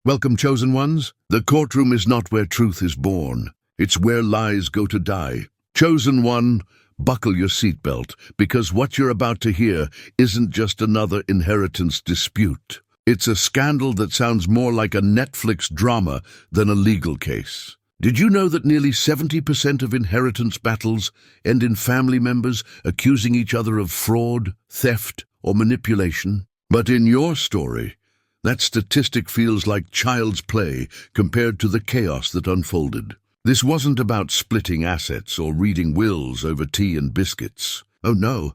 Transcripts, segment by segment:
Welcome, chosen ones. The courtroom is not where truth is born. It's where lies go to die. Chosen one, buckle your seatbelt, because what you're about to hear isn't just another inheritance dispute. It's a scandal that sounds more like a Netflix drama than a legal case. Did you know that nearly 70% of inheritance battles end in family members accusing each other of fraud, theft, or manipulation? But in your story, that statistic feels like child's play compared to the chaos that unfolded. This wasn't about splitting assets or reading wills over tea and biscuits. Oh no,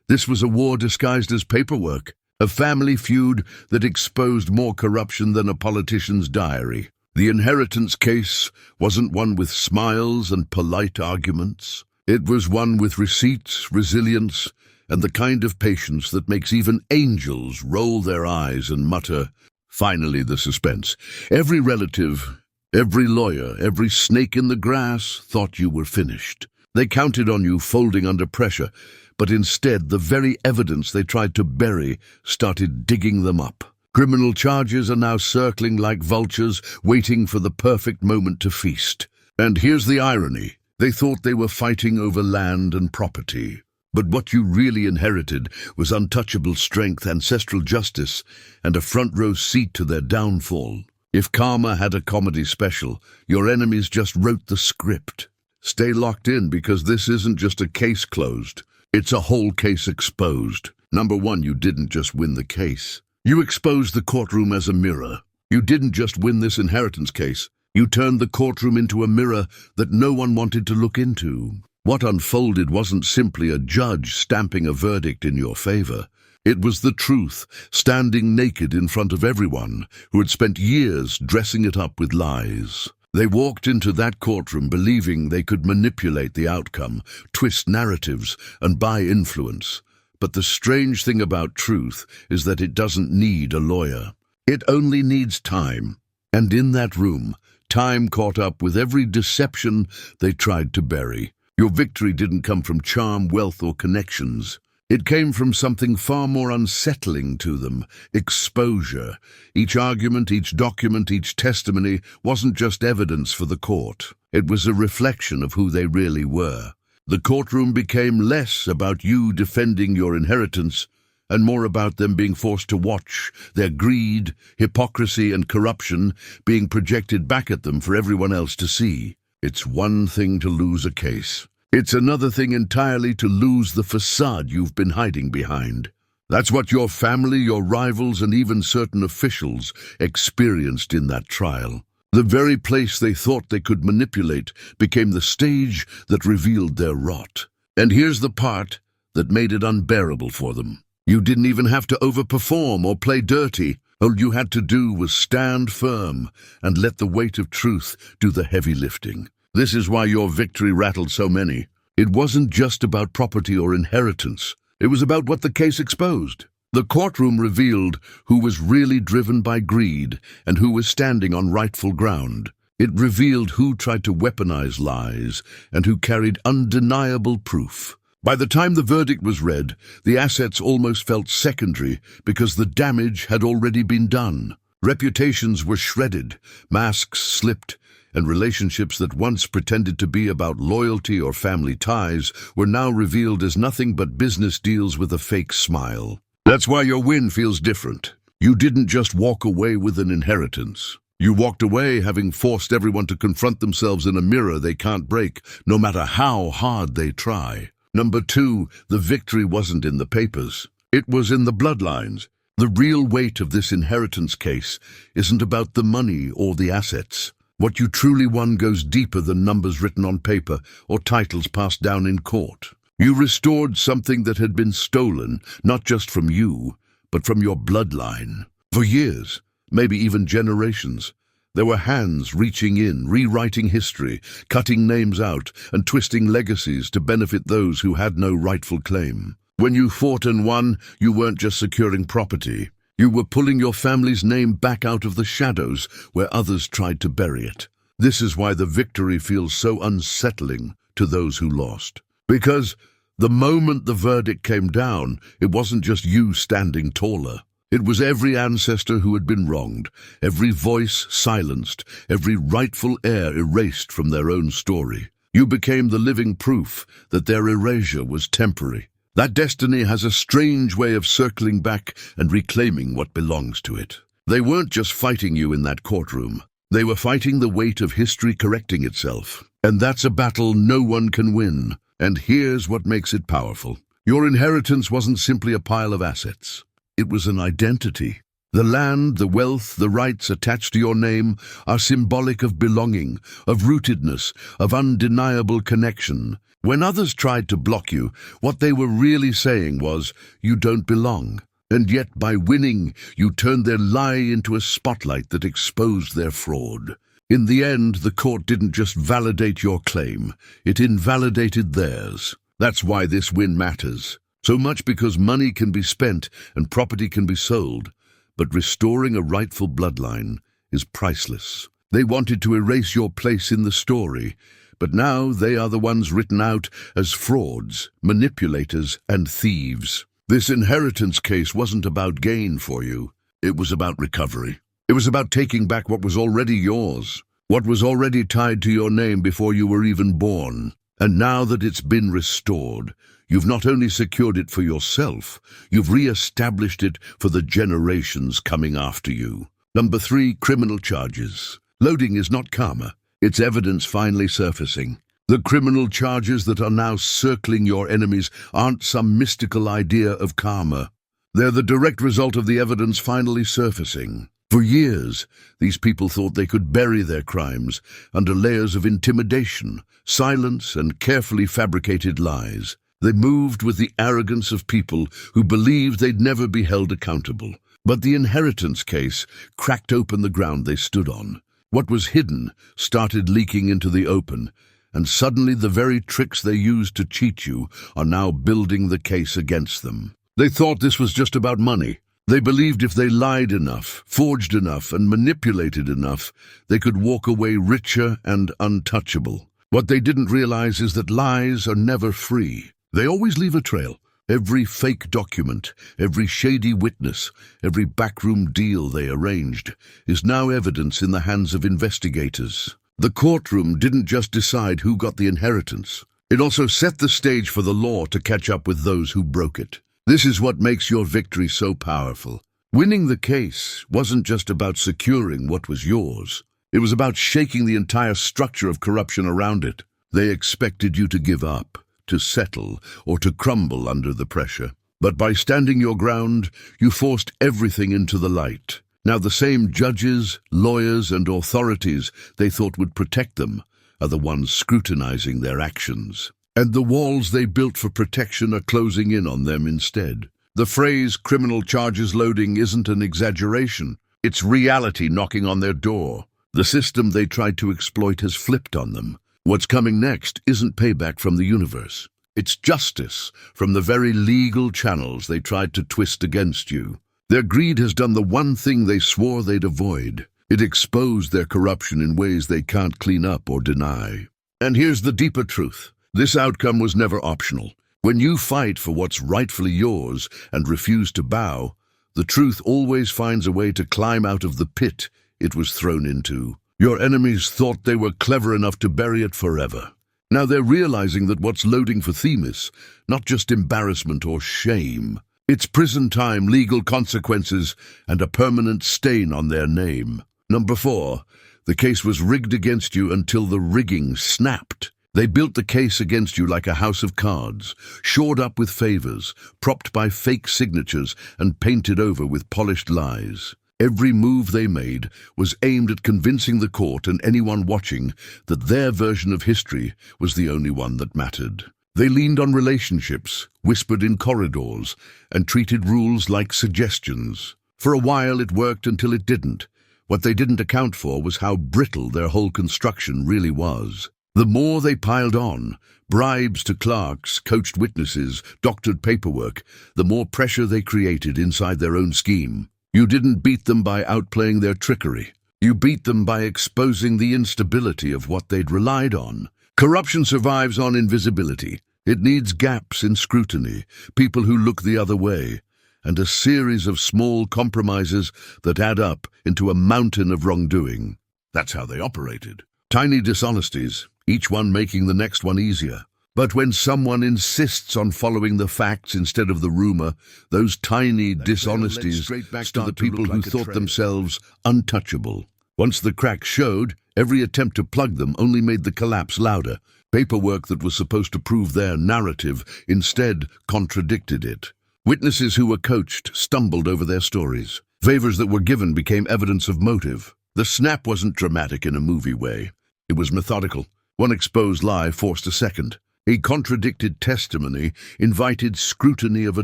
this was a war disguised as paperwork, a family feud that exposed more corruption than a politician's diary. The inheritance case wasn't one with smiles and polite arguments. It was one with receipts, resilience, and the kind of patience that makes even angels roll their eyes and mutter, "Finally, the suspense." Every relative, every lawyer, every snake in the grass thought you were finished. They counted on you folding under pressure, but instead the very evidence they tried to bury started digging them up. Criminal charges are now circling like vultures, waiting for the perfect moment to feast. And here's the irony. They thought they were fighting over land and property. But what you really inherited was untouchable strength, ancestral justice, and a front-row seat to their downfall. If karma had a comedy special, your enemies just wrote the script. Stay locked in, because this isn't just a case closed. It's a whole case exposed. Number one, you didn't just win the case. You exposed the courtroom as a mirror. You didn't just win this inheritance case. You turned the courtroom into a mirror that no one wanted to look into. What unfolded wasn't simply a judge stamping a verdict in your favor. It was the truth, standing naked in front of everyone who had spent years dressing it up with lies. They walked into that courtroom believing they could manipulate the outcome, twist narratives, and buy influence. But the strange thing about truth is that it doesn't need a lawyer. It only needs time. And in that room, time caught up with every deception they tried to bury. Your victory didn't come from charm, wealth, or connections. It came from something far more unsettling to them: exposure. Each argument, each document, each testimony wasn't just evidence for the court. It was a reflection of who they really were. The courtroom became less about you defending your inheritance and more about them being forced to watch their greed, hypocrisy, and corruption being projected back at them for everyone else to see. It's one thing to lose a case. It's another thing entirely to lose the facade you've been hiding behind. That's what your family, your rivals, and even certain officials experienced in that trial. The very place they thought they could manipulate became the stage that revealed their rot. And here's the part that made it unbearable for them. You didn't even have to overperform or play dirty. All you had to do was stand firm and let the weight of truth do the heavy lifting. This is why your victory rattled so many. It wasn't just about property or inheritance. It was about what the case exposed. The courtroom revealed who was really driven by greed and who was standing on rightful ground. It revealed who tried to weaponize lies and who carried undeniable proof. By the time the verdict was read, the assets almost felt secondary because the damage had already been done. Reputations were shredded, masks slipped, and relationships that once pretended to be about loyalty or family ties were now revealed as nothing but business deals with a fake smile. That's why your win feels different. You didn't just walk away with an inheritance. You walked away having forced everyone to confront themselves in a mirror they can't break, no matter how hard they try. Number two, the victory wasn't in the papers. It was in the bloodlines. The real weight of this inheritance case isn't about the money or the assets. What you truly won goes deeper than numbers written on paper or titles passed down in court. You restored something that had been stolen, not just from you, but from your bloodline. For years, maybe even generations, there were hands reaching in, rewriting history, cutting names out, and twisting legacies to benefit those who had no rightful claim. When you fought and won, you weren't just securing property. You were pulling your family's name back out of the shadows where others tried to bury it. This is why the victory feels so unsettling to those who lost. Because the moment the verdict came down, it wasn't just you standing taller. It was every ancestor who had been wronged, every voice silenced, every rightful heir erased from their own story. You became the living proof that their erasure was temporary. That destiny has a strange way of circling back and reclaiming what belongs to it. They weren't just fighting you in that courtroom. They were fighting the weight of history correcting itself. And that's a battle no one can win. And here's what makes it powerful. Your inheritance wasn't simply a pile of assets. It was an identity. The land, the wealth, the rights attached to your name are symbolic of belonging, of rootedness, of undeniable connection. When others tried to block you, what they were really saying was, you don't belong. And yet by winning, you turned their lie into a spotlight that exposed their fraud. In the end, the court didn't just validate your claim, it invalidated theirs. That's why this win matters. So much because money can be spent and property can be sold, but restoring a rightful bloodline is priceless. They wanted to erase your place in the story, but now they are the ones written out as frauds, manipulators, and thieves. This inheritance case wasn't about gain for you. It was about recovery. It was about taking back what was already yours, what was already tied to your name before you were even born. And now that it's been restored, you've not only secured it for yourself, you've re-established it for the generations coming after you. Number 3, criminal charges. Loading is not karma. It's evidence finally surfacing. The criminal charges that are now circling your enemies aren't some mystical idea of karma. They're the direct result of the evidence finally surfacing. For years, these people thought they could bury their crimes under layers of intimidation, silence, and carefully fabricated lies. They moved with the arrogance of people who believed they'd never be held accountable. But the inheritance case cracked open the ground they stood on. What was hidden started leaking into the open, and suddenly the very tricks they used to cheat you are now building the case against them. They thought this was just about money. They believed if they lied enough, forged enough, and manipulated enough, they could walk away richer and untouchable. What they didn't realize is that lies are never free. They always leave a trail. Every fake document, every shady witness, every backroom deal they arranged is now evidence in the hands of investigators. The courtroom didn't just decide who got the inheritance. It also set the stage for the law to catch up with those who broke it. This is what makes your victory so powerful. Winning the case wasn't just about securing what was yours. It was about shaking the entire structure of corruption around it. They expected you to give up, to settle, or to crumble under the pressure. But by standing your ground, you forced everything into the light. Now the same judges, lawyers, and authorities they thought would protect them are the ones scrutinizing their actions. And the walls they built for protection are closing in on them instead. The phrase criminal charges loading isn't an exaggeration. It's reality knocking on their door. The system they tried to exploit has flipped on them. What's coming next isn't payback from the universe. It's justice from the very legal channels they tried to twist against you. Their greed has done the one thing they swore they'd avoid. It exposed their corruption in ways they can't clean up or deny. And here's the deeper truth. This outcome was never optional. When you fight for what's rightfully yours and refuse to bow, the truth always finds a way to climb out of the pit it was thrown into. Your enemies thought they were clever enough to bury it forever. Now they're realizing that what's loading for Themis, not just embarrassment or shame. It's prison time, legal consequences, and a permanent stain on their name. Number 4, the case was rigged against you until the rigging snapped. They built the case against you like a house of cards, shored up with favors, propped by fake signatures, and painted over with polished lies. Every move they made was aimed at convincing the court and anyone watching that their version of history was the only one that mattered. They leaned on relationships, whispered in corridors, and treated rules like suggestions. For a while it worked until it didn't. What they didn't account for was how brittle their whole construction really was. The more they piled on, bribes to clerks, coached witnesses, doctored paperwork, the more pressure they created inside their own scheme. You didn't beat them by outplaying their trickery. You beat them by exposing the instability of what they'd relied on. Corruption survives on invisibility. It needs gaps in scrutiny, people who look the other way. and a series of small compromises that add up into a mountain of wrongdoing. That's how they operated. Tiny dishonesties, each one making the next one easier. But when someone insists on following the facts instead of the rumor, those tiny dishonesties start to the people who thought themselves untouchable. Once the cracks showed, every attempt to plug them only made the collapse louder. Paperwork that was supposed to prove their narrative instead contradicted it. Witnesses who were coached stumbled over their stories. Favors that were given became evidence of motive. The snap wasn't dramatic in a movie way. It was methodical. One exposed lie forced a second. A contradicted testimony invited scrutiny of a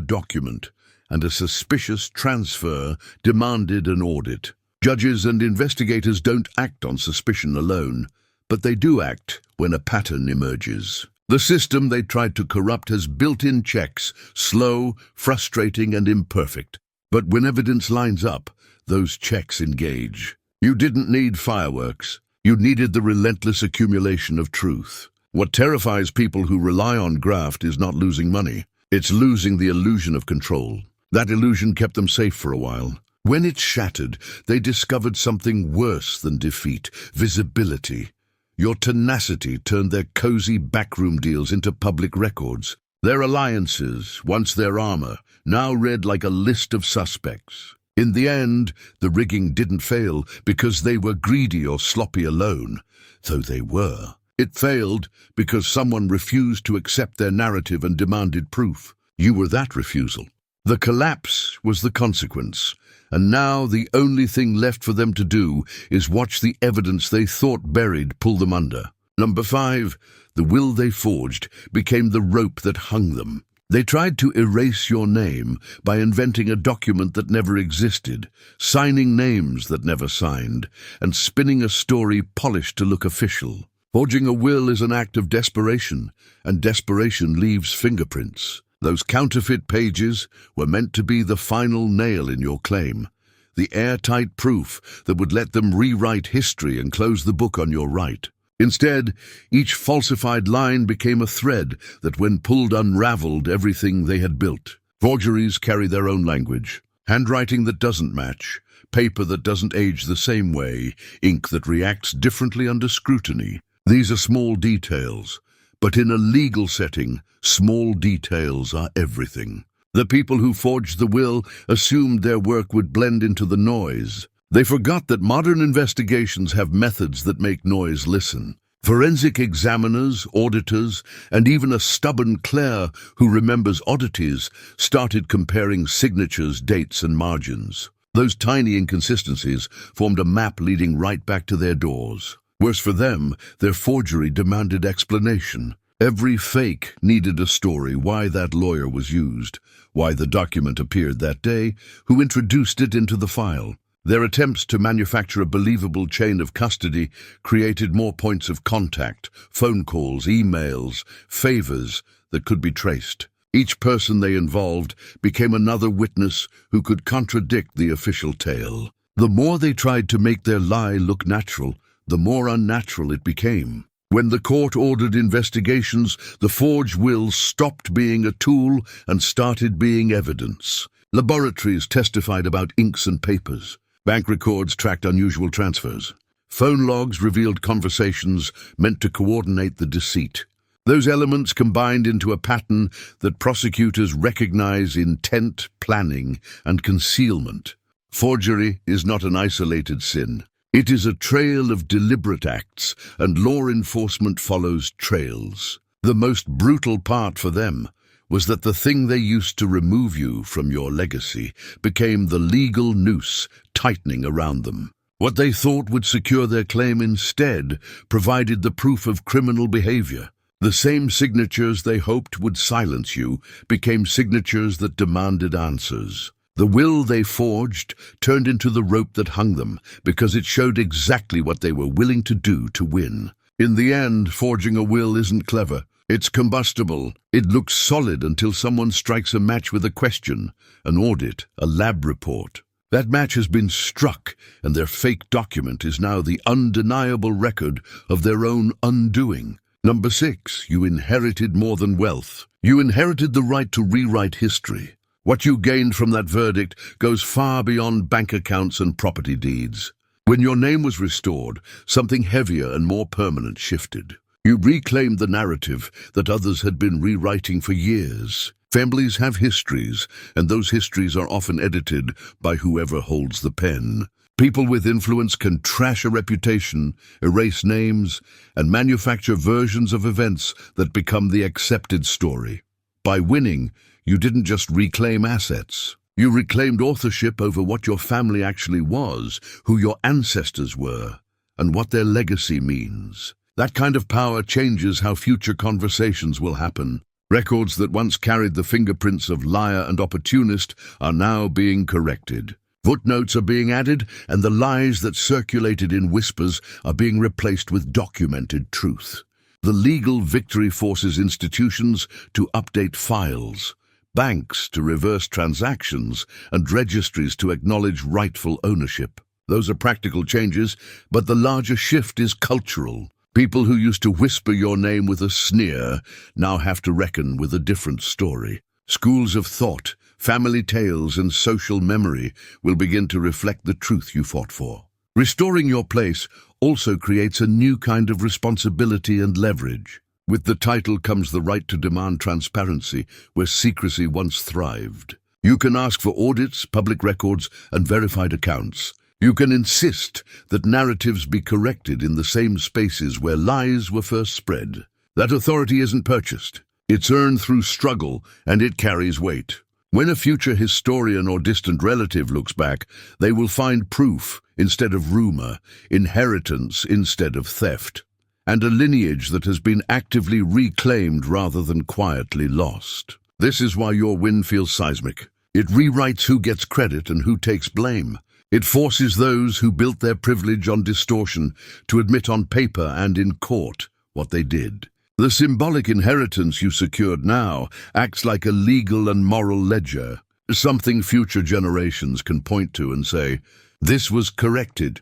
document, and a suspicious transfer demanded an audit. Judges and investigators don't act on suspicion alone, but they do act when a pattern emerges. The system they tried to corrupt has built-in checks, slow, frustrating, and imperfect. But when evidence lines up, those checks engage. You didn't need fireworks. You needed the relentless accumulation of truth. What terrifies people who rely on graft is not losing money. It's losing the illusion of control. That illusion kept them safe for a while. When it shattered, they discovered something worse than defeat: visibility. Your tenacity turned their cozy backroom deals into public records. Their alliances, once their armor, now read like a list of suspects. In the end, the rigging didn't fail because they were greedy or sloppy alone, though they were. It failed because someone refused to accept their narrative and demanded proof. You were that refusal. The collapse was the consequence, and now the only thing left for them to do is watch the evidence they thought buried pull them under. Number 5, the will they forged became the rope that hung them. They tried to erase your name by inventing a document that never existed, signing names that never signed, and spinning a story polished to look official. Forging a will is an act of desperation, and desperation leaves fingerprints. Those counterfeit pages were meant to be the final nail in your claim, the airtight proof that would let them rewrite history and close the book on your right. Instead, each falsified line became a thread that, when pulled, unraveled everything they had built. Forgeries carry their own language. Handwriting that doesn't match, paper that doesn't age the same way, ink that reacts differently under scrutiny. These are small details, but in a legal setting, small details are everything. The people who forged the will assumed their work would blend into the noise. They forgot that modern investigations have methods that make noise listen. Forensic examiners, auditors, and even a stubborn Claire who remembers oddities started comparing signatures, dates, and margins. Those tiny inconsistencies formed a map leading right back to their doors. Worse for them, their forgery demanded explanation. Every fake needed a story: why that lawyer was used, why the document appeared that day, who introduced it into the file. Their attempts to manufacture a believable chain of custody created more points of contact, phone calls, emails, favors that could be traced. Each person they involved became another witness who could contradict the official tale. The more they tried to make their lie look natural, the more unnatural it became. When the court ordered investigations, the forged will stopped being a tool and started being evidence. Laboratories testified about inks and papers. Bank records tracked unusual transfers. Phone logs revealed conversations meant to coordinate the deceit. Those elements combined into a pattern that prosecutors recognize: intent, planning, and concealment. Forgery is not an isolated sin. It is a trail of deliberate acts, and law enforcement follows trails. The most brutal part for them was that the thing they used to remove you from your legacy became the legal noose tightening around them. What they thought would secure their claim instead provided the proof of criminal behavior. The same signatures they hoped would silence you became signatures that demanded answers. The will they forged turned into the rope that hung them because it showed exactly what they were willing to do to win. In the end, forging a will isn't clever. It's combustible. It looks solid until someone strikes a match with a question, an audit, a lab report. That match has been struck, and their fake document is now the undeniable record of their own undoing. Number 6, you inherited more than wealth. You inherited the right to rewrite history. What you gained from that verdict goes far beyond bank accounts and property deeds. When your name was restored, something heavier and more permanent shifted. You reclaimed the narrative that others had been rewriting for years. Families have histories, and those histories are often edited by whoever holds the pen. People with influence can trash a reputation, erase names, and manufacture versions of events that become the accepted story. By winning, you didn't just reclaim assets. You reclaimed authorship over what your family actually was, who your ancestors were, and what their legacy means. That kind of power changes how future conversations will happen. Records that once carried the fingerprints of liar and opportunist are now being corrected. Footnotes are being added, and the lies that circulated in whispers are being replaced with documented truth. The legal victory forces institutions to update files, banks to reverse transactions, and registries to acknowledge rightful ownership. Those are practical changes, but the larger shift is cultural. People who used to whisper your name with a sneer now have to reckon with a different story. Schools of thought, family tales, and social memory will begin to reflect the truth you fought for. Restoring your place also creates a new kind of responsibility and leverage. With the title comes the right to demand transparency where secrecy once thrived. You can ask for audits, public records, and verified accounts. You can insist that narratives be corrected in the same spaces where lies were first spread. That authority isn't purchased. It's earned through struggle, and it carries weight. When a future historian or distant relative looks back, they will find proof instead of rumor, inheritance instead of theft, and a lineage that has been actively reclaimed rather than quietly lost. This is why your win feels seismic. It rewrites who gets credit and who takes blame. It forces those who built their privilege on distortion to admit on paper and in court what they did. The symbolic inheritance you secured now acts like a legal and moral ledger, something future generations can point to and say, "This was corrected."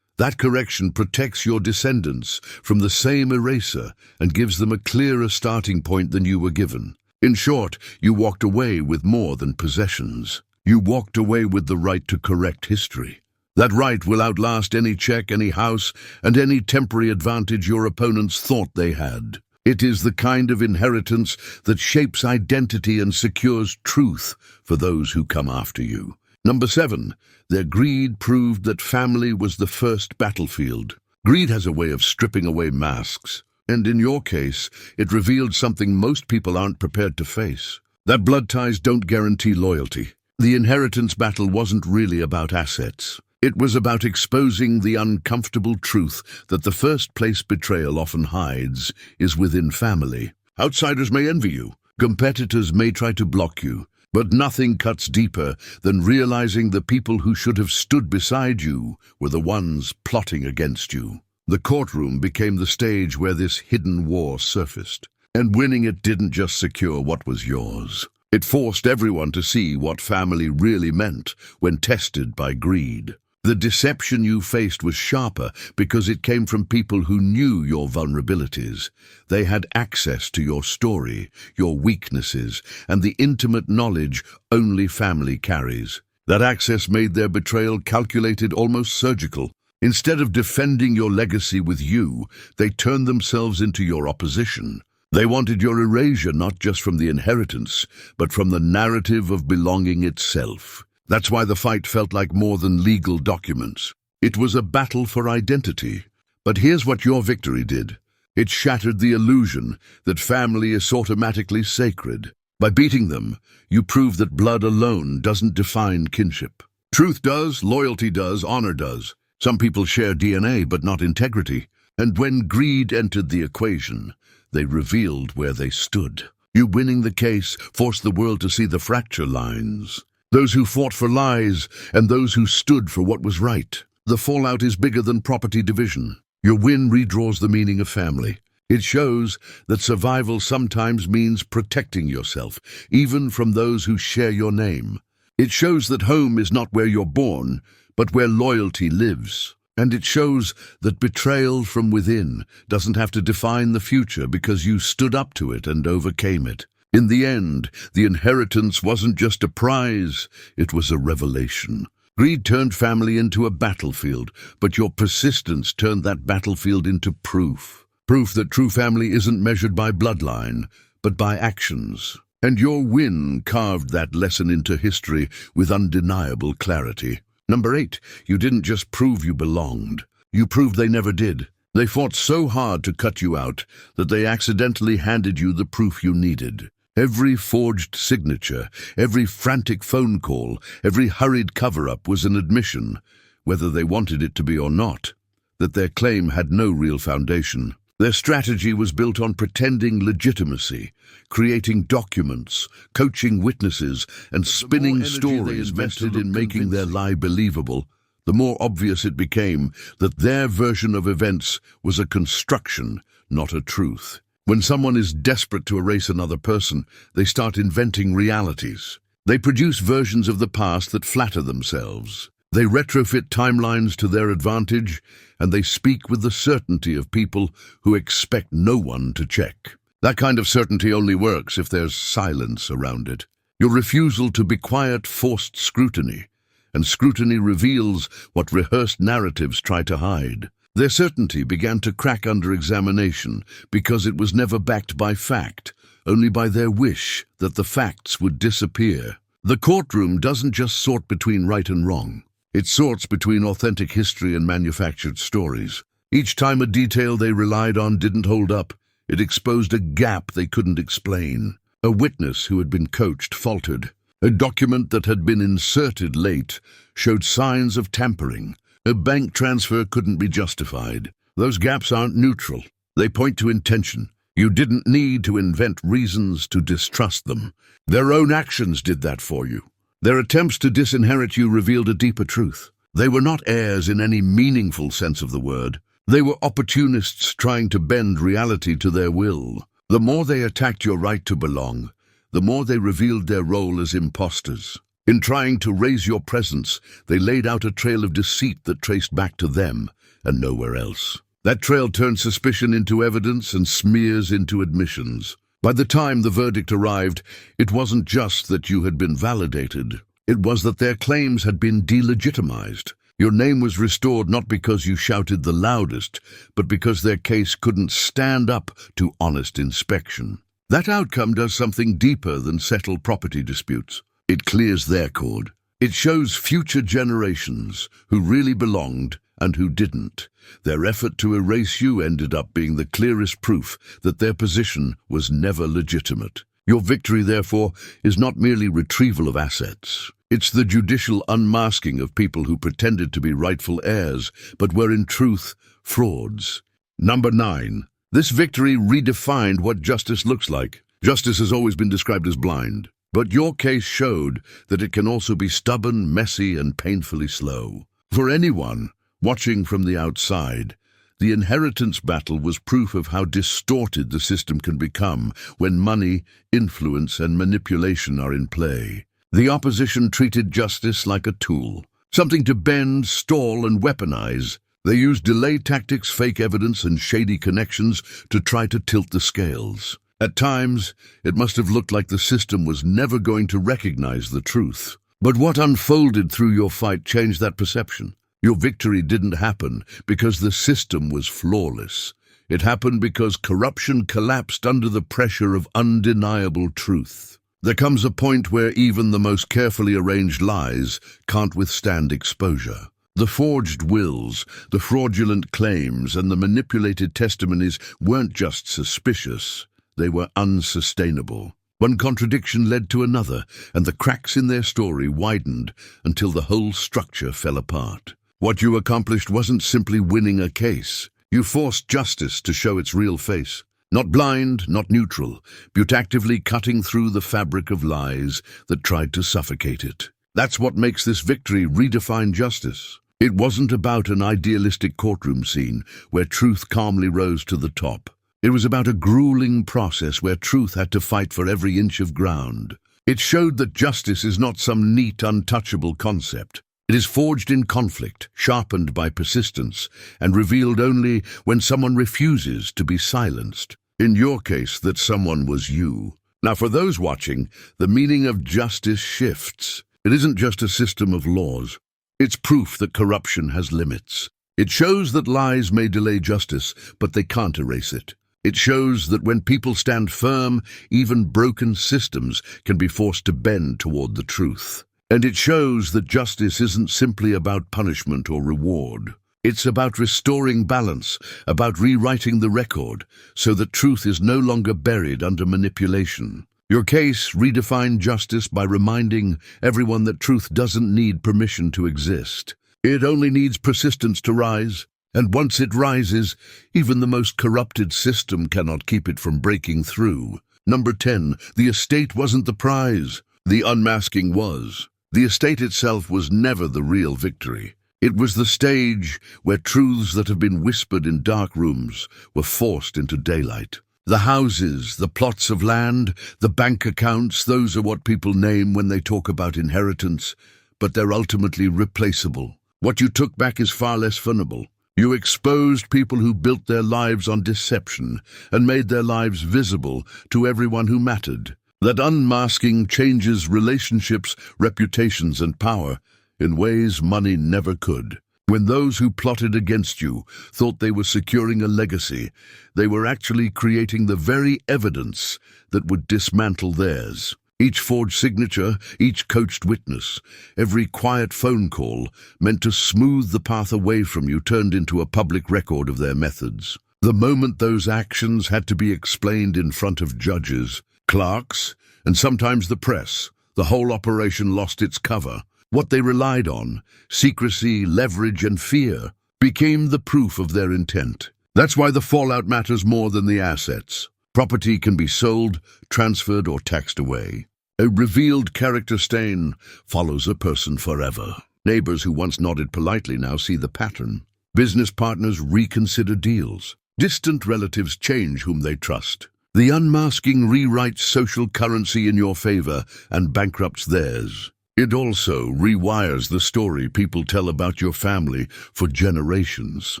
That correction protects your descendants from the same eraser and gives them a clearer starting point than you were given. In short, you walked away with more than possessions. You walked away with the right to correct history. That right will outlast any check, any house, and any temporary advantage your opponents thought they had. It is the kind of inheritance that shapes identity and secures truth for those who come after you. Number 7, their greed proved that family was the first battlefield. Greed has a way of stripping away masks, and in your case, it revealed something most people aren't prepared to face. That blood ties don't guarantee loyalty. The inheritance battle wasn't really about assets. It was about exposing the uncomfortable truth that the first place betrayal often hides is within family. Outsiders may envy you, competitors may try to block you, but nothing cuts deeper than realizing the people who should have stood beside you were the ones plotting against you. The courtroom became the stage where this hidden war surfaced, and winning it didn't just secure what was yours. It forced everyone to see what family really meant when tested by greed. The deception you faced was sharper because it came from people who knew your vulnerabilities. They had access to your story, your weaknesses, and the intimate knowledge only family carries. That access made their betrayal calculated, almost surgical. Instead of defending your legacy with you, they turned themselves into your opposition. They wanted your erasure not just from the inheritance, but from the narrative of belonging itself. That's why the fight felt like more than legal documents. It was a battle for identity. But here's what your victory did. It shattered the illusion that family is automatically sacred. By beating them, you proved that blood alone doesn't define kinship. Truth does, loyalty does, honor does. Some people share DNA but not integrity. And when greed entered the equation, they revealed where they stood. You winning the case forced the world to see the fracture lines. Those who fought for lies and those who stood for what was right. The fallout is bigger than property division. Your win redraws the meaning of family. It shows that survival sometimes means protecting yourself, even from those who share your name. It shows that home is not where you're born, but where loyalty lives. And it shows that betrayal from within doesn't have to define the future because you stood up to it and overcame it. In the end, the inheritance wasn't just a prize, it was a revelation. Greed turned family into a battlefield, but your persistence turned that battlefield into proof. Proof that true family isn't measured by bloodline, but by actions. And your win carved that lesson into history with undeniable clarity. Number 8, you didn't just prove you belonged. You proved they never did. They fought so hard to cut you out that they accidentally handed you the proof you needed. Every forged signature, every frantic phone call, every hurried cover-up was an admission, whether they wanted it to be or not, that their claim had no real foundation. Their strategy was built on pretending legitimacy, creating documents, coaching witnesses, and spinning stories invested in making their lie believable. The more obvious it became that their version of events was a construction, not a truth. When someone is desperate to erase another person, they start inventing realities. They produce versions of the past that flatter themselves. They retrofit timelines to their advantage, and they speak with the certainty of people who expect no one to check. That kind of certainty only works if there's silence around it. Your refusal to be quiet forced scrutiny, and scrutiny reveals what rehearsed narratives try to hide. Their certainty began to crack under examination because it was never backed by fact, only by their wish that the facts would disappear. The courtroom doesn't just sort between right and wrong. It sorts between authentic history and manufactured stories. Each time a detail they relied on didn't hold up, it exposed a gap they couldn't explain. A witness who had been coached faltered. A document that had been inserted late showed signs of tampering. A bank transfer couldn't be justified. Those gaps aren't neutral. They point to intention. You didn't need to invent reasons to distrust them. Their own actions did that for you. Their attempts to disinherit you revealed a deeper truth. They were not heirs in any meaningful sense of the word. They were opportunists trying to bend reality to their will. The more they attacked your right to belong, the more they revealed their role as imposters. In trying to raise your presence, they laid out a trail of deceit that traced back to them and nowhere else. That trail turned suspicion into evidence and smears into admissions. By the time the verdict arrived, it wasn't just that you had been validated. It was that their claims had been delegitimized. Your name was restored not because you shouted the loudest, but because their case couldn't stand up to honest inspection. That outcome does something deeper than settle property disputes. It clears their chord. It shows future generations who really belonged and who didn't. Their effort to erase you ended up being the clearest proof that their position was never legitimate. Your victory, therefore, is not merely retrieval of assets. It's the judicial unmasking of people who pretended to be rightful heirs, but were in truth frauds. Number 9. This victory redefined what justice looks like. Justice has always been described as blind. But your case showed that it can also be stubborn, messy, and painfully slow. For anyone watching from the outside, the inheritance battle was proof of how distorted the system can become when money, influence, and manipulation are in play. The opposition treated justice like a tool, something to bend, stall, and weaponize. They used delay tactics, fake evidence, and shady connections to try to tilt the scales. At times, it must have looked like the system was never going to recognize the truth. But what unfolded through your fight changed that perception. Your victory didn't happen because the system was flawless. It happened because corruption collapsed under the pressure of undeniable truth. There comes a point where even the most carefully arranged lies can't withstand exposure. The forged wills, the fraudulent claims, and the manipulated testimonies weren't just suspicious. They were unsustainable. One contradiction led to another, and the cracks in their story widened until the whole structure fell apart. What you accomplished wasn't simply winning a case. You forced justice to show its real face. Not blind, not neutral, but actively cutting through the fabric of lies that tried to suffocate it. That's what makes this victory redefine justice. It wasn't about an idealistic courtroom scene where truth calmly rose to the top. It was about a grueling process where truth had to fight for every inch of ground. It showed that justice is not some neat, untouchable concept. It is forged in conflict, sharpened by persistence, and revealed only when someone refuses to be silenced. In your case, that someone was you. Now, for those watching, the meaning of justice shifts. It isn't just a system of laws. It's proof that corruption has limits. It shows that lies may delay justice, but they can't erase it. It shows that when people stand firm, even broken systems can be forced to bend toward the truth. And it shows that justice isn't simply about punishment or reward. It's about restoring balance, about rewriting the record, so that truth is no longer buried under manipulation. Your case redefined justice by reminding everyone that truth doesn't need permission to exist. It only needs persistence to rise, and once it rises, even the most corrupted system cannot keep it from breaking through. Number 10, the estate wasn't the prize. The unmasking was. The estate itself was never the real victory. It was the stage where truths that have been whispered in dark rooms were forced into daylight. The houses, the plots of land, the bank accounts, those are what people name when they talk about inheritance, but they're ultimately replaceable. What you took back is far less vulnerable. You exposed people who built their lives on deception and made their lives visible to everyone who mattered. That unmasking changes relationships, reputations, and power in ways money never could. When those who plotted against you thought they were securing a legacy, they were actually creating the very evidence that would dismantle theirs. Each forged signature, each coached witness, every quiet phone call meant to smooth the path away from you turned into a public record of their methods. The moment those actions had to be explained in front of judges, clerks, and sometimes the press, the whole operation lost its cover. What they relied on, secrecy, leverage, and fear, became the proof of their intent. That's why the fallout matters more than the assets. Property can be sold, transferred, or taxed away. A revealed character stain follows a person forever. Neighbors who once nodded politely now see the pattern. Business partners reconsider deals. Distant relatives change whom they trust. The unmasking rewrites social currency in your favor and bankrupts theirs. It also rewires the story people tell about your family for generations.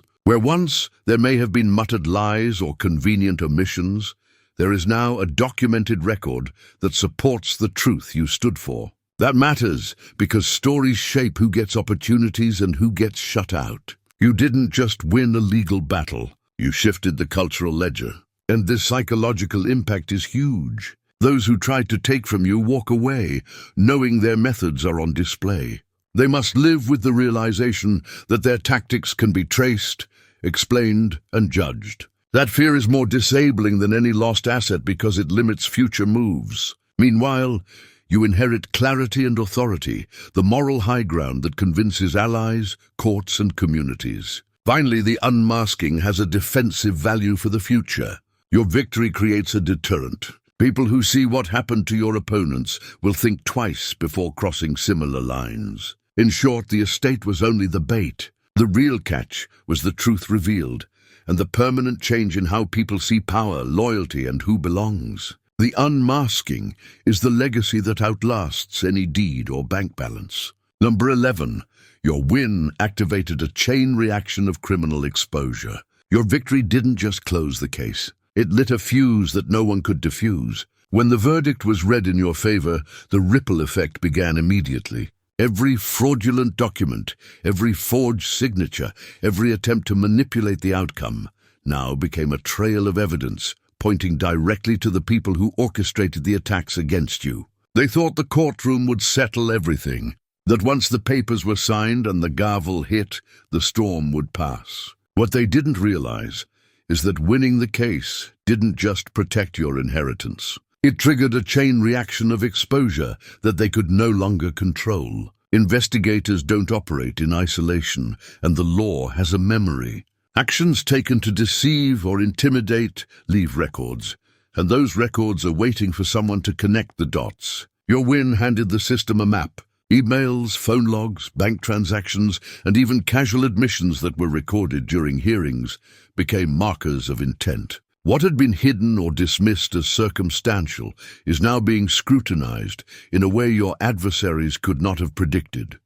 Where once there may have been muttered lies or convenient omissions, there is now a documented record that supports the truth you stood for. That matters because stories shape who gets opportunities and who gets shut out. You didn't just win a legal battle, you shifted the cultural ledger. And this psychological impact is huge. Those who tried to take from you walk away, knowing their methods are on display. They must live with the realization that their tactics can be traced, explained, and judged. That fear is more disabling than any lost asset because it limits future moves. Meanwhile, you inherit clarity and authority, the moral high ground that convinces allies, courts, and communities. Finally, the unmasking has a defensive value for the future. Your victory creates a deterrent. People who see what happened to your opponents will think twice before crossing similar lines. In short, the estate was only the bait. The real catch was the truth revealed, and the permanent change in how people see power, loyalty, and who belongs. The unmasking is the legacy that outlasts any deed or bank balance. Number 11, your win activated a chain reaction of criminal exposure. Your victory didn't just close the case. It lit a fuse that no one could diffuse. When the verdict was read in your favor, the ripple effect began immediately. Every fraudulent document, every forged signature, every attempt to manipulate the outcome now became a trail of evidence pointing directly to the people who orchestrated the attacks against you. They thought the courtroom would settle everything, that once the papers were signed and the gavel hit, the storm would pass. What they didn't realize is that winning the case didn't just protect your inheritance. It triggered a chain reaction of exposure that they could no longer control. Investigators don't operate in isolation, and the law has a memory. Actions taken to deceive or intimidate leave records, and those records are waiting for someone to connect the dots. Your win handed the system a map. Emails, phone logs, bank transactions, and even casual admissions that were recorded during hearings became markers of intent. What had been hidden or dismissed as circumstantial is now being scrutinized in a way your adversaries could not have predicted.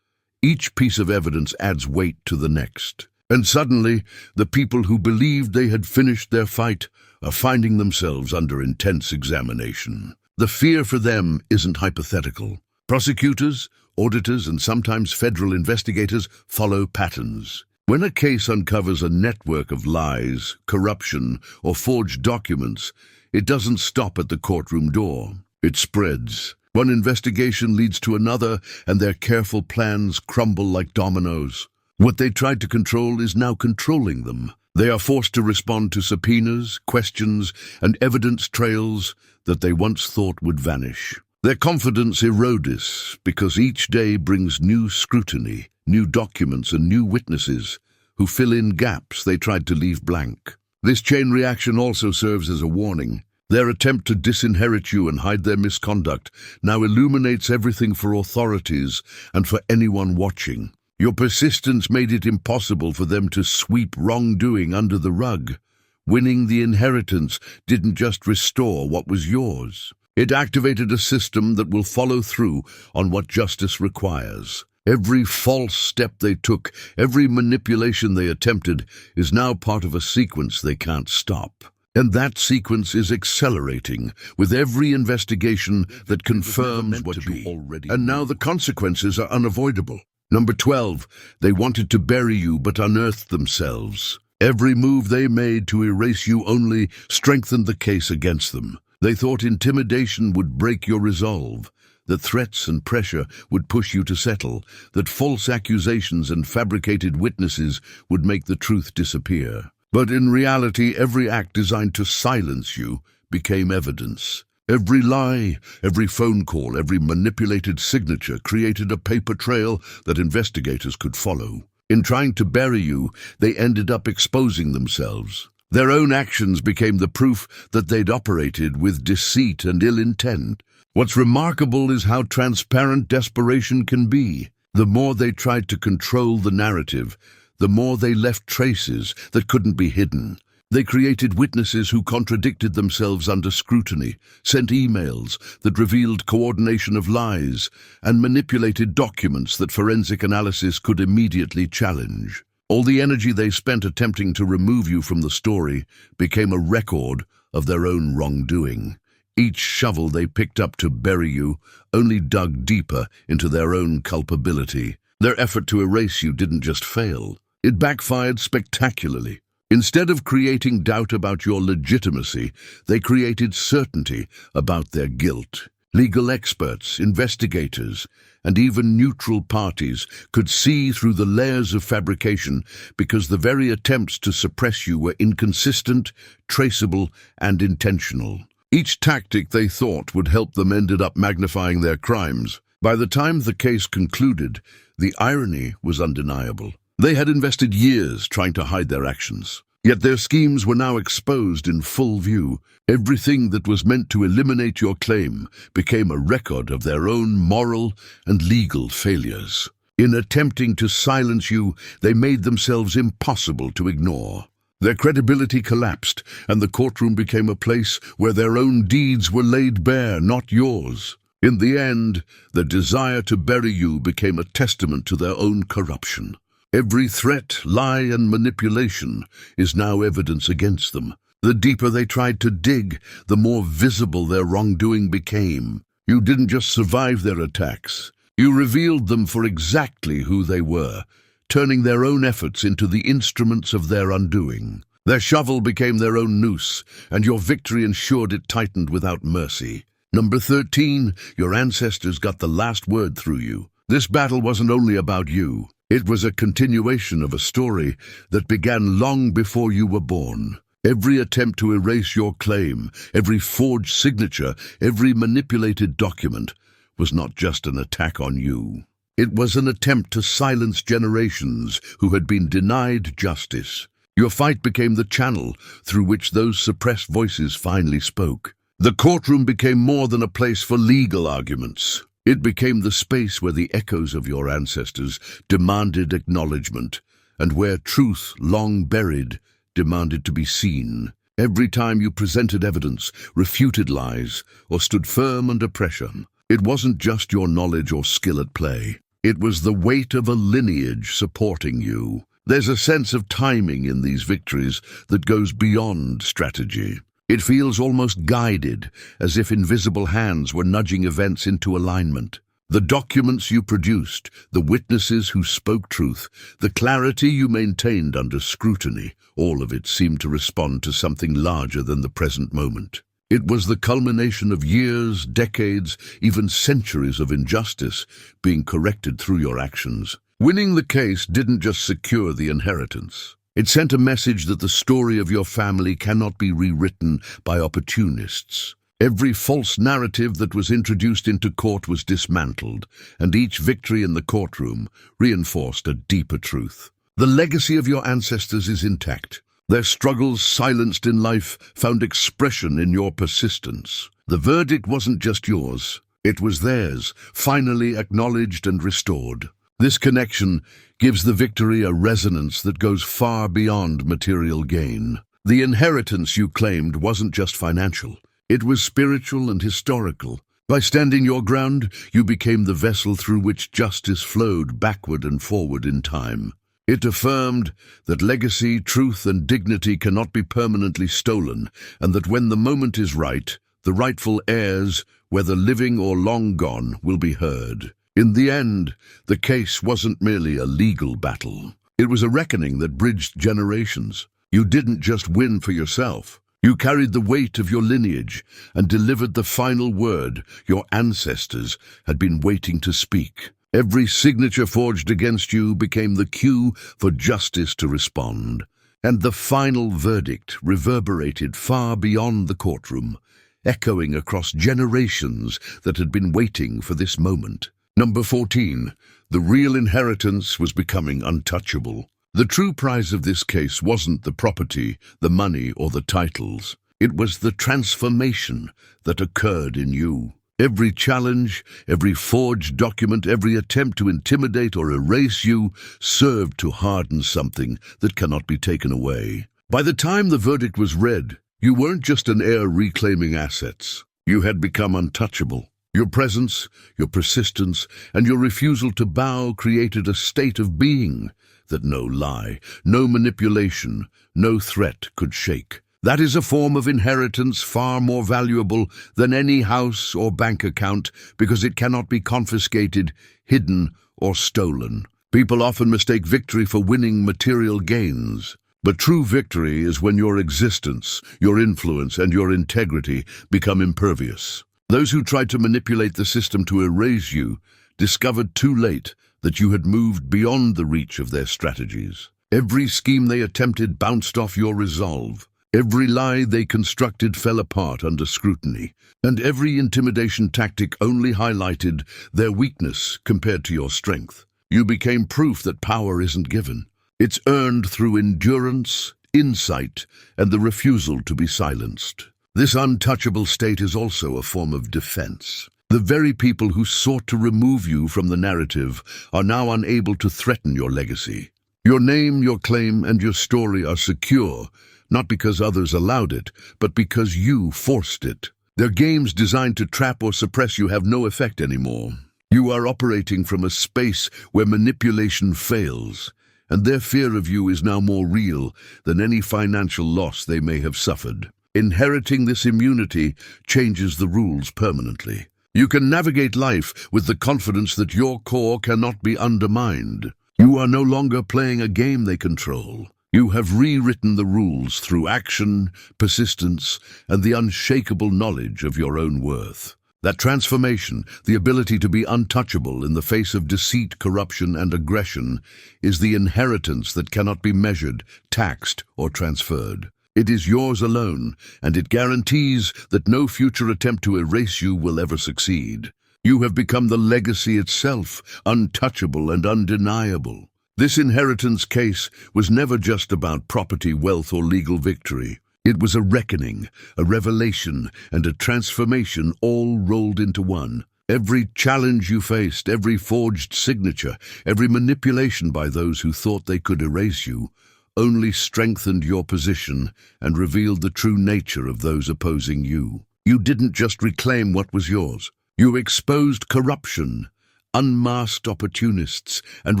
Each piece of evidence adds weight to the next. And suddenly, the people who believed they had finished their fight are finding themselves under intense examination. The fear for them isn't hypothetical. Prosecutors, auditors, and sometimes federal investigators follow patterns. When a case uncovers a network of lies, corruption, or forged documents, it doesn't stop at the courtroom door. It spreads. One investigation leads to another, and their careful plans crumble like dominoes. What they tried to control is now controlling them. They are forced to respond to subpoenas, questions, and evidence trails that they once thought would vanish. Their confidence erodes because each day brings new scrutiny, new documents, and new witnesses who fill in gaps they tried to leave blank. This chain reaction also serves as a warning. Their attempt to disinherit you and hide their misconduct now illuminates everything for authorities and for anyone watching. Your persistence made it impossible for them to sweep wrongdoing under the rug. Winning the inheritance didn't just restore what was yours. It activated a system that will follow through on what justice requires. Every false step they took, every manipulation they attempted, is now part of a sequence they can't stop. And that sequence is accelerating with every investigation that confirms what you already know. And now the consequences are unavoidable. Number 12, they wanted to bury you but unearthed themselves. Every move they made to erase you only strengthened the case against them. They thought intimidation would break your resolve, that threats and pressure would push you to settle, that false accusations and fabricated witnesses would make the truth disappear. But in reality, every act designed to silence you became evidence. Every lie, every phone call, every manipulated signature created a paper trail that investigators could follow. In trying to bury you, they ended up exposing themselves. Their own actions became the proof that they'd operated with deceit and ill intent. What's remarkable is how transparent desperation can be. The more they tried to control the narrative, the more they left traces that couldn't be hidden. They created witnesses who contradicted themselves under scrutiny, sent emails that revealed coordination of lies, and manipulated documents that forensic analysis could immediately challenge. All the energy they spent attempting to remove you from the story became a record of their own wrongdoing. Each shovel they picked up to bury you only dug deeper into their own culpability. Their effort to erase you didn't just fail, it backfired spectacularly. Instead of creating doubt about your legitimacy, they created certainty about their guilt. Legal experts, investigators, and even neutral parties could see through the layers of fabrication because the very attempts to suppress you were inconsistent, traceable, and intentional. Each tactic they thought would help them ended up magnifying their crimes. By the time the case concluded, the irony was undeniable. They had invested years trying to hide their actions. Yet their schemes were now exposed in full view. Everything that was meant to eliminate your claim became a record of their own moral and legal failures. In attempting to silence you, they made themselves impossible to ignore. Their credibility collapsed, and the courtroom became a place where their own deeds were laid bare, not yours. In the end, the desire to bury you became a testament to their own corruption. Every threat, lie, and manipulation is now evidence against them. The deeper they tried to dig, the more visible their wrongdoing became. You didn't just survive their attacks. You revealed them for exactly who they were, turning their own efforts into the instruments of their undoing. Their shovel became their own noose, and your victory ensured it tightened without mercy. Number 13, your ancestors got the last word through you. This battle wasn't only about you. It was a continuation of a story that began long before you were born. Every attempt to erase your claim, every forged signature, every manipulated document was not just an attack on you. It was an attempt to silence generations who had been denied justice. Your fight became the channel through which those suppressed voices finally spoke. The courtroom became more than a place for legal arguments. It became the space where the echoes of your ancestors demanded acknowledgement, and where truth, long buried, demanded to be seen. Every time you presented evidence, refuted lies, or stood firm under pressure, it wasn't just your knowledge or skill at play. It was the weight of a lineage supporting you. There's a sense of timing in these victories that goes beyond strategy. It feels almost guided, as if invisible hands were nudging events into alignment. The documents you produced, the witnesses who spoke truth, the clarity you maintained under scrutiny, all of it seemed to respond to something larger than the present moment. It was the culmination of years, decades, even centuries of injustice being corrected through your actions. Winning the case didn't just secure the inheritance. It sent a message that the story of your family cannot be rewritten by opportunists. Every false narrative that was introduced into court was dismantled, and each victory in the courtroom reinforced a deeper truth. The legacy of your ancestors is intact. Their struggles, silenced in life, found expression in your persistence. The verdict wasn't just yours, it was theirs, finally acknowledged and restored. This connection gives the victory a resonance that goes far beyond material gain. The inheritance you claimed wasn't just financial. It was spiritual and historical. By standing your ground, you became the vessel through which justice flowed backward and forward in time. It affirmed that legacy, truth, and dignity cannot be permanently stolen, and that when the moment is right, the rightful heirs, whether living or long gone, will be heard. In the end, the case wasn't merely a legal battle. It was a reckoning that bridged generations. You didn't just win for yourself. You carried the weight of your lineage and delivered the final word your ancestors had been waiting to speak. Every signature forged against you became the cue for justice to respond. And the final verdict reverberated far beyond the courtroom, echoing across generations that had been waiting for this moment. Number 14. The real inheritance was becoming untouchable. The true prize of this case wasn't the property, the money, or the titles. It was the transformation that occurred in you. Every challenge, every forged document, every attempt to intimidate or erase you served to harden something that cannot be taken away. By the time the verdict was read, you weren't just an heir reclaiming assets. You had become untouchable. Your presence, your persistence, and your refusal to bow created a state of being that no lie, no manipulation, no threat could shake. That is a form of inheritance far more valuable than any house or bank account because it cannot be confiscated, hidden, or stolen. People often mistake victory for winning material gains. But true victory is when your existence, your influence, and your integrity become impervious. Those who tried to manipulate the system to erase you discovered too late that you had moved beyond the reach of their strategies. Every scheme they attempted bounced off your resolve. Every lie they constructed fell apart under scrutiny. And every intimidation tactic only highlighted their weakness compared to your strength. You became proof that power isn't given. It's earned through endurance, insight, and the refusal to be silenced. This untouchable state is also a form of defense. The very people who sought to remove you from the narrative are now unable to threaten your legacy. Your name, your claim, and your story are secure, not because others allowed it, but because you forced it. Their games designed to trap or suppress you have no effect anymore. You are operating from a space where manipulation fails, and their fear of you is now more real than any financial loss they may have suffered. Inheriting this immunity changes the rules permanently. You can navigate life with the confidence that your core cannot be undermined. You are no longer playing a game they control. You have rewritten the rules through action, persistence, and the unshakable knowledge of your own worth. That transformation, the ability to be untouchable in the face of deceit, corruption, and aggression, is the inheritance that cannot be measured, taxed, or transferred. It is yours alone, and it guarantees that no future attempt to erase you will ever succeed. You have become the legacy itself, untouchable and undeniable. This inheritance case was never just about property, wealth, or legal victory. It was a reckoning, a revelation, and a transformation all rolled into one. Every challenge you faced, every forged signature, every manipulation by those who thought they could erase you, only strengthened your position and revealed the true nature of those opposing you. You didn't just reclaim what was yours. You exposed corruption, unmasked opportunists, and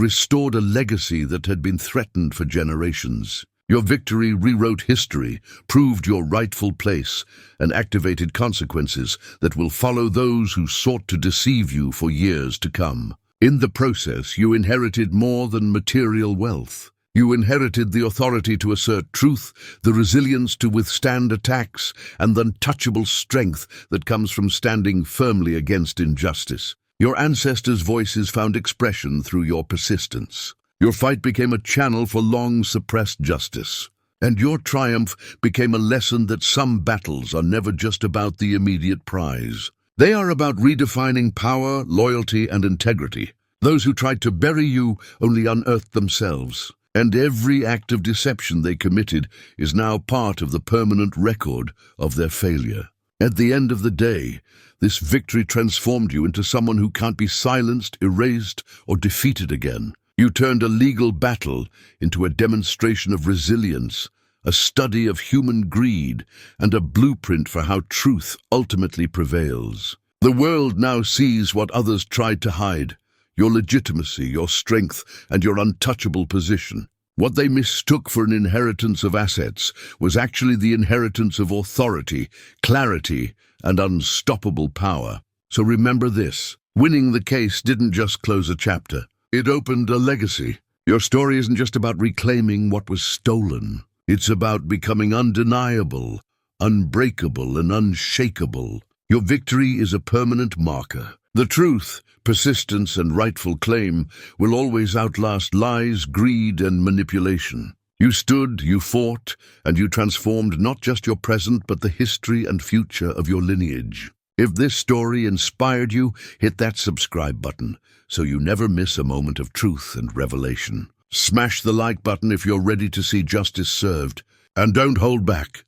restored a legacy that had been threatened for generations. Your victory rewrote history, proved your rightful place, and activated consequences that will follow those who sought to deceive you for years to come. In the process, you inherited more than material wealth. You inherited the authority to assert truth, the resilience to withstand attacks, and the untouchable strength that comes from standing firmly against injustice. Your ancestors' voices found expression through your persistence. Your fight became a channel for long-suppressed justice. And your triumph became a lesson that some battles are never just about the immediate prize. They are about redefining power, loyalty, and integrity. Those who tried to bury you only unearthed themselves. And every act of deception they committed is now part of the permanent record of their failure. At the end of the day, this victory transformed you into someone who can't be silenced, erased, or defeated again. You turned a legal battle into a demonstration of resilience, a study of human greed, and a blueprint for how truth ultimately prevails. The world now sees what others tried to hide: your legitimacy, your strength, and your untouchable position. What they mistook for an inheritance of assets was actually the inheritance of authority, clarity, and unstoppable power. So remember this: winning the case didn't just close a chapter. It opened a legacy. Your story isn't just about reclaiming what was stolen. It's about becoming undeniable, unbreakable, and unshakable. Your victory is a permanent marker. The truth, persistence, and rightful claim will always outlast lies, greed, and manipulation. You stood, you fought, and you transformed not just your present, but the history and future of your lineage. If this story inspired you, hit that subscribe button so you never miss a moment of truth and revelation. Smash the like button if you're ready to see justice served. And don't hold back.